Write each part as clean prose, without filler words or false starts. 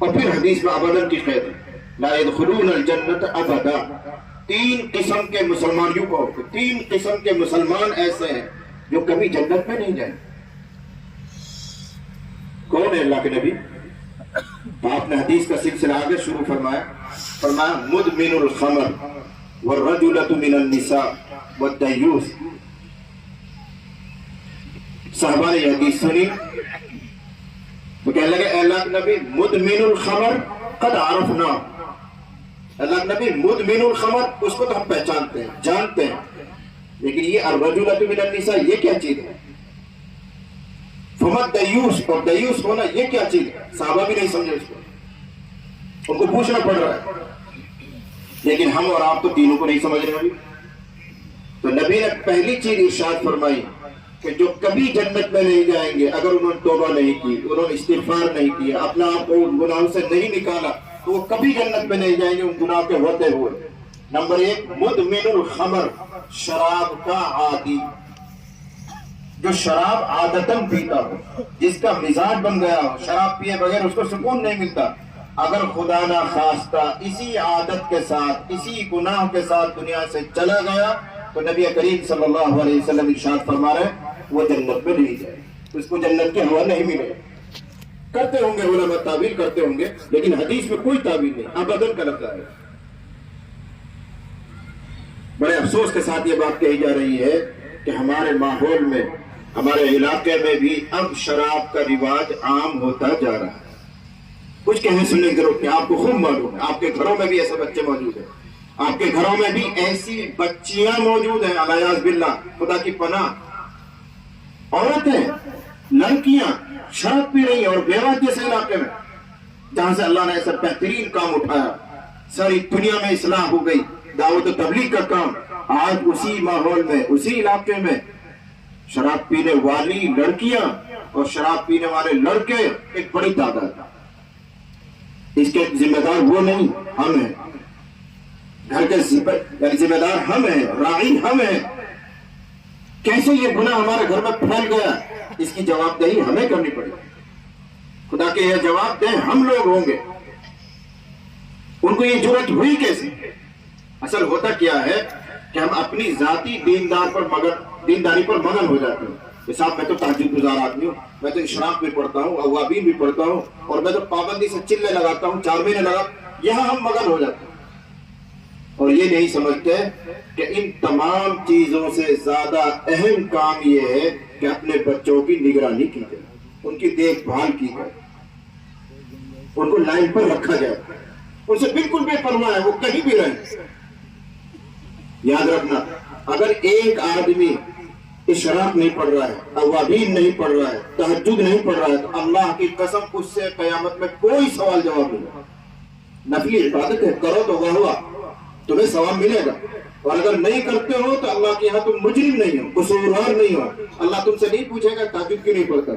اور پھر حدیث میں ابداً کی قید ہے، لا يدخلون الجنت ابدا۔ تین قسم کے مسلمانوں کو، تین قسم کے مسلمان ایسے ہیں جو کبھی جنت میں نہیں جائیں۔ کون ہے اللہ کے نبی؟ تو آپ نے حدیث کا سلسلہ آگے شروع فرمایا، مدمن الخمر والرجلة من النساء والدیوث۔ صحابہ نے یہ حدیث سنی تو کہنے لگے اے اللہ کے نبی مدمن الخمر قد عرفنا، اللہ کے نبی مدمن الخمر اس کو تو ہم پہچانتے ہیں، جانتے ہیں، لیکن یہ الرجلة من النساء یہ کیا چیز ہے؟ فمت دیوس، اور دیوس ہونا یہ کیا چیز ہے؟ صحابہ بھی نہیں سمجھے اس کو، ان کو پوچھنا پڑ رہا ہے، لیکن ہم اور آپ تو تینوں کو نہیں سمجھ رہے ابھی۔ تو نبی نے پہلی چیز ارشاد فرمائی کہ جو کبھی جنت میں نہیں جائیں گے اگر انہوں نے توبہ نہیں کی، انہوں نے استغفار نہیں کیا، اپنا آپ کو ان گناہوں سے نہیں نکالا، تو وہ کبھی جنت میں نہیں جائیں گے ان گناہ کے ہوتے ہوئے۔ نمبر ایک مدمن الخمر، شراب کا عادی، جو شراب عادتاً پیتا ہو، جس کا مزاج بن گیا ہو، شراب پیے بغیر اس کو سکون نہیں ملتا، اگر خدا نہ خواستہ اسی عادت کے ساتھ، اسی گناہ کے ساتھ دنیا سے چلا گیا تو نبی کریم صلی اللہ علیہ وسلم ارشاد فرما رہے ہیں وہ جنت میں نہیں جائے، اس کو جنت کی ہوا نہیں ملے۔ کرتے ہوں گے علماء تعویل کرتے ہوں گے، لیکن حدیث میں کوئی تعویل نہیں، ابداً کا لفظ ہے۔ بڑے افسوس کے ساتھ یہ بات کہی جا رہی ہے کہ ہمارے ماحول میں، ہمارے علاقے میں بھی اب شراب کا رواج عام ہوتا جا رہا ہے۔ کچھ کہیں سننے کی ضرورت نہیں، آپ کو خوب معلوم ہے، آپ کے گھروں میں بھی ایسے بچے موجود ہیں، آپ کے گھروں میں بھی ایسی بچیاں موجود ہیں، الیاذ باللہ، خدا کی پناہ، عورتیں، لڑکیاں شراب پی رہی ہیں، اور بیوات جیسے علاقے میں جہاں سے اللہ نے ایسا بہترین کام اٹھایا، ساری دنیا میں اصلاح ہو گئی، دعوت و تبلیغ کا کام، آج اسی ماحول میں، اسی علاقے میں شراب پینے والی لڑکیاں اور شراب پینے والے لڑکے ایک بڑی تعداد ہے۔ اس کے ذمہ دار وہ نہیں، ہم ہیں، گھر کے ذمہ دار ہم ہیں، راعی ہم ہیں۔ کیسے یہ گناہ ہمارے گھر میں پھیل گیا، اس کی جواب دہی ہمیں کرنی پڑے گی۔ خدا کے یہ جواب دیں ہم لوگ ہوں گے۔ ان کو یہ جرأت ہوئی کیسے؟ اصل ہوتا کیا ہے کہ ہم اپنی ذاتی دینداری پر مگن ہو جاتے ہیں کہ صاحب میں تو تہجد گزار آدمی ہوں، میں تو اشراق بھی پڑھتا ہوں، اوابین بھی پڑھتا ہوں، اور میں تو پابندی سے چلے لگاتا ہوں، 4 مہینے لگا، یہاں ہم مگن ہو جاتے ہیں، اور یہ نہیں سمجھتے کہ ان تمام چیزوں سے زیادہ اہم کام یہ ہے کہ اپنے بچوں کی نگرانی کی جائے، ان کی دیکھ بھال کی جائے، ان کو لائن پر رکھا جائے، ان سے بالکل بے پرواہ ہے، وہ کہیں بھی رہیں۔ یاد رکھنا، اگر ایک آدمی اشراق نہیں پڑھ رہا ہے، اوابین نہیں پڑھ رہا ہے، تہجد نہیں پڑھ رہا ہے، تو اللہ کی قسم اس سے قیامت میں کوئی سوال جواب نہیں ہے۔ نفلی عبادت ہے، کرو تو واہ واہ، تمہیں ثواب ملے گا، اور اگر نہیں کرتے ہو تو اللہ کے یہاں تم مجرم نہیں ہو، قصوروار نہیں ہو، اللہ تم سے نہیں پوچھے گا تہجد کیوں نہیں پڑھتا،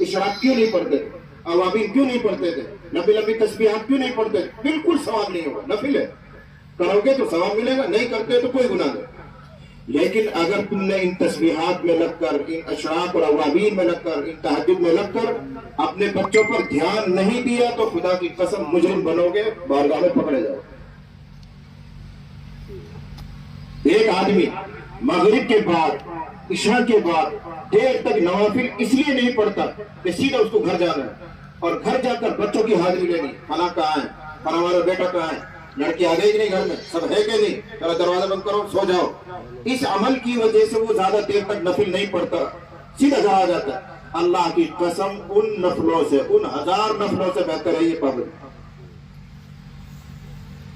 اشراق کیوں نہیں پڑھتے، اوابین کیوں نہیں پڑھتے تھے، لمبی لمبی تسبیحات کیوں نہیں پڑھتے، بالکل ثواب نہیں ہوگا، نفل ہے، کرو گے تو ثواب ملے گا، نہیں کرتے تو کوئی گناہ نہیں۔ لیکن اگر تم نے ان تسبیحات میں لگ کر، ان اشراق اور اوابین میں لگ کر، ان تہجد میں لگ کر اپنے بچوں پر دھیان نہیں دیا تو خدا کی قسم مجرم بنو گے، بارگاہ میں پکڑے جاؤ۔ ایک آدمی مغرب کے بعد، عشاء کے بعد دیر تک نوافل اس لیے نہیں پڑھتا کہ سیدھا اس کو گھر جانا ہے، اور گھر جا کر بچوں کی حاضری لینی، فلاں کہاں ہے، فلاں ہمارا بیٹا کہاں ہے، لڑکی آ گئی کہ نہیں، گھر میں سب ہے کہ نہیں، ذرا دروازہ بند کرو، سو جاؤ۔ اس عمل کی وجہ سے وہ زیادہ دیر تک نفل نہیں پڑھتا، سیدھا گھر آ جاتا ہے۔ اللہ کی قسم ان نفلوں سے، ان 1000 نفلوں سے بہتر ہے یہ پابندی،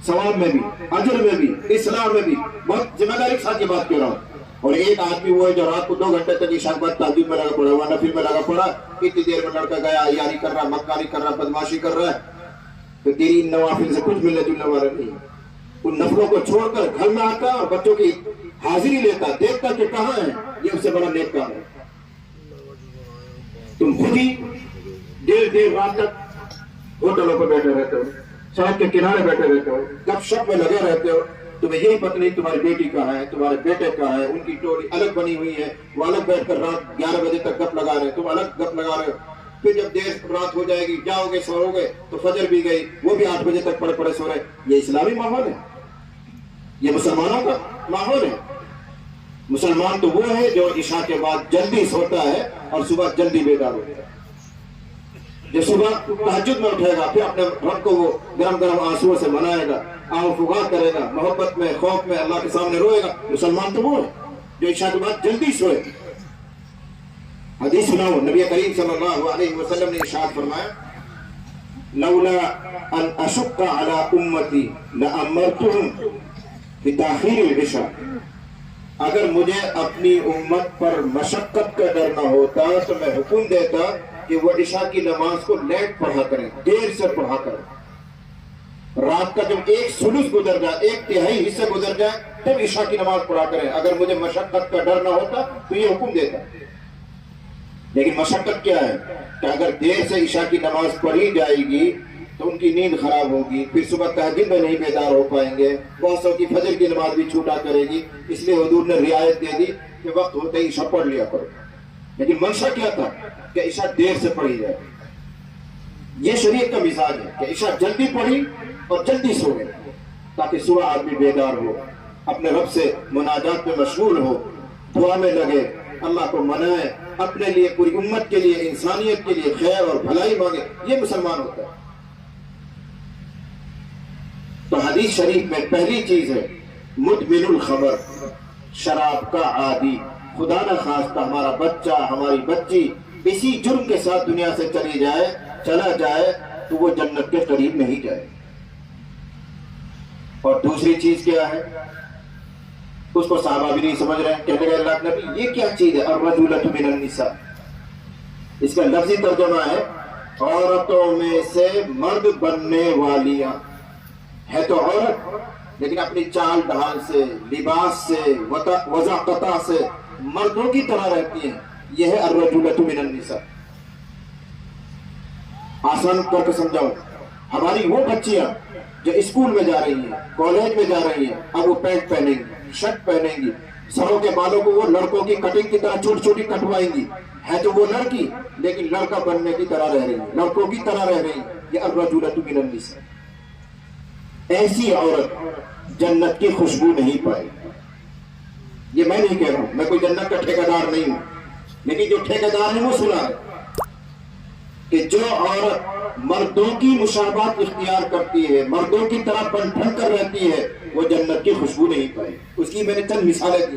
ثواب میں بھی، اجر میں بھی، اصلاح میں بھی۔ بہت ذمہ داری کے ساتھ یہ بات کہہ رہا ہوں۔ اور ایک آدمی وہ ہے جو رات کو 2 گھنٹے تک عشاء کے بعد تہجد میں لگا پڑا ہوا، نفل میں لگا پڑا، اتنی دیر میں لڑکا گیا عیاری کر رہا، مکاری کر رہا، بدماشی کر رہا ہے، تو تیری ان نوافل سے کچھ ملنے جلنے والا نہیں ہے۔ ان نفلوں کو چھوڑ کر گھر میں آتا اور بچوں کی حاضری لیتا، دیکھتا کہ کہاں ہے، یہ اس سے بڑا نیک کام ہے۔ تم خود ہی دیر رات تک ہوٹلوں پر بیٹھے رہتے ہو، سڑک کے کنارے بیٹھے رہتے ہو، گپ شپ میں لگے رہتے ہو، تمہیں یہی پتہ نہیں تمہاری بیٹی کہاں ہے، تمہارے بیٹے کہاں ہے، ان کی ٹولی الگ بنی ہوئی ہے، وہ الگ بیٹھ کر رات 11 بجے تک گپ لگا رہے، تم الگ گپ لگا رہے ہو۔ پھر جب دیر رات ہو جائے گی جاؤ گے سو گے تو فجر بھی گئی، وہ بھی 8 بجے تک پڑے پڑے سو رہے. یہ اسلامی ماحول ہے؟ یہ مسلمانوں کا ماحول ہے؟ مسلمان تو وہ ہے جو عشاء کے بعد جلدی سوتا ہے اور صبح جلدی بیدار ہوتا ہے. جو صبح تہجد میں اٹھے گا پھر اپنے رب کو وہ گرم گرم آنسوؤں سے منائے گا، آہ فغان کرے گا، محبت میں خوف میں اللہ کے سامنے روئے گا. مسلمان تو وہ ہے جو عشاء کے بعد جلدی سوئے. حدیث سناؤ، نبی کریم صلی اللہ علیہ وسلم نے ارشاد فرمایا لولا ان اشق علی امتی لامرتهم بتاخیر العشاء. اگر مجھے اپنی امت پر مشقت کا ڈر نہ ہوتا تو میں حکم دیتا کہ وہ عشاء کی نماز کو لیٹ پڑھا کریں، دیر سے پڑھا کریں. رات کا جب 1/3 گزر جائے، 1/3 حصہ گزر جائے تب عشاء کی نماز پڑھا کریں. اگر مجھے مشقت کا ڈر نہ ہوتا تو یہ حکم دیتا. لیکن مشقت کیا ہے کہ اگر دیر سے عشاء کی نماز پڑھی جائے گی تو ان کی نیند خراب ہوگی، پھر صبح تہجد میں نہیں بیدار ہو پائیں گے، بہت سو کی فجر کی نماز بھی چھوٹا کرے گی. اس لیے حضور نے رعایت دے دی کہ وقت ہوتے ہی عشاء پڑھ لیا کرو. لیکن منشا کیا تھا کہ عشاء دیر سے پڑھی جائے. یہ شریعت کا مزاج ہے کہ عشاء جلدی پڑھی اور جلدی سو گئے تاکہ صبح آدمی بیدار ہو، اپنے رب سے مناجات میں مشغول ہو، دعا میں لگے، اللہ کو منائے، اپنے لیے، پوری امت کے لیے، انسانیت کے لیے خیر اور بھلائی مانگے. یہ مسلمان ہوتا ہے. تو حدیث شریف میں پہلی چیز ہے مدمن الخمر، شراب کا عادی. خدا نہ خواستہ ہمارا بچہ، ہماری بچی اسی جرم کے ساتھ دنیا سے چلا جائے تو وہ جنت کے قریب نہیں جائے. اور دوسری چیز کیا ہے؟ اس کو صحابہ بھی نہیں سمجھ رہے ہیں. کہتے ہیں اللہ کے نبی یہ کیا چیز ہے؟ الرجولۃ من النساء. اس کا لفظی ترجمہ ہے عورتوں میں سے مرد بننے والیاں. ہے تو عورت لیکن اپنی چال ڈھال سے، لباس سے، وضاقتہ سے مردوں کی طرح رہتی ہیں. یہ ہے الرجولۃ من النساء. آسان کر کے سمجھاؤں، ہماری وہ بچیاں جو اسکول میں جا رہی ہیں، کالج میں جا رہی ہیں، اب وہ پینٹ پہنیں گی، شرٹ پہنیں گی، سروں کے بالوں کو وہ لڑکوں کی کٹنگ کی طرح چھوٹی چھوٹی کٹوائیں گی. ہے تو وہ لڑکی لیکن لڑکا بننے کی طرح رہ رہی ہے، لڑکوں کی طرح رہ رہی ہے. یہ الرجولۃ من النساء. ایسی عورت جنت کی خوشبو نہیں پائے. یہ میں نہیں کہہ رہا ہوں، میں کوئی جنت کا ٹھیکیدار نہیں ہوں، لیکن جو ٹھیکیدار ہیں وہ سنا ہے کہ جو عورت مردوں کی مشابہت اختیار کرتی ہے، مردوں کی طرح بن ٹھن کر رہتی ہے، وہ جنت کی خوشبو نہیں پائے. اس کی میں نے چند مثالیں دی.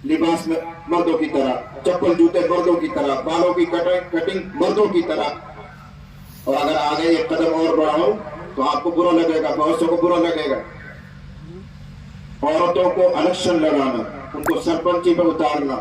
لباس میں مردوں کی طرح، چپل جوتے مردوں کی طرح، بالوں کی کٹنگ مردوں کی طرح. اور اگر آگے ایک قدم اور بڑھاؤں تو آپ کو برا لگے گا، بہت سو کو برا لگے گا. عورتوں کو الیکشن لڑانا، ان کو سرپنچی پر اتارنا،